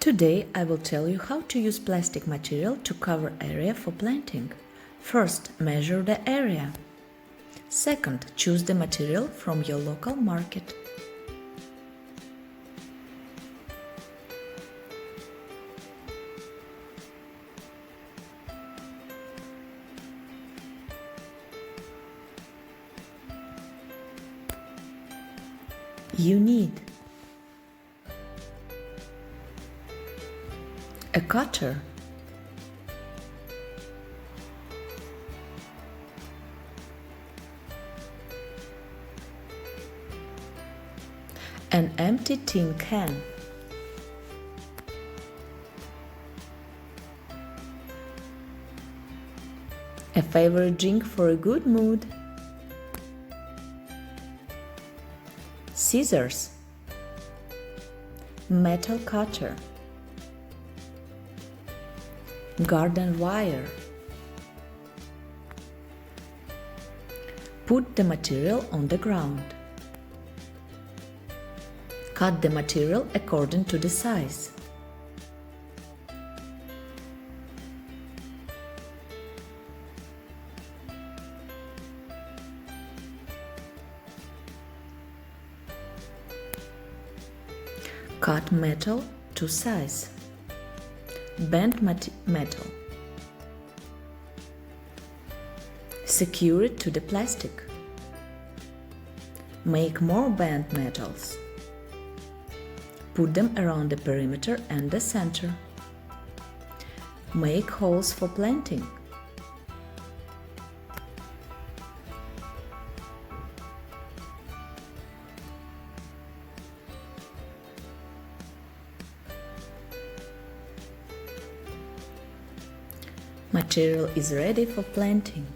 Today I will tell you how to use plastic material to cover area for planting. First, measure the area. Second, choose the material from your local market. You need a cutter, an empty tin can, a favorite drink for a good mood, scissors, metal cutter, garden wire. Put the material on the ground. Cut the material according to the size. Cut metal to size. Bend metal. Secure it to the plastic. Make more bent metals. Put them around the perimeter and the center. Make holes for planting. Material is ready for planting.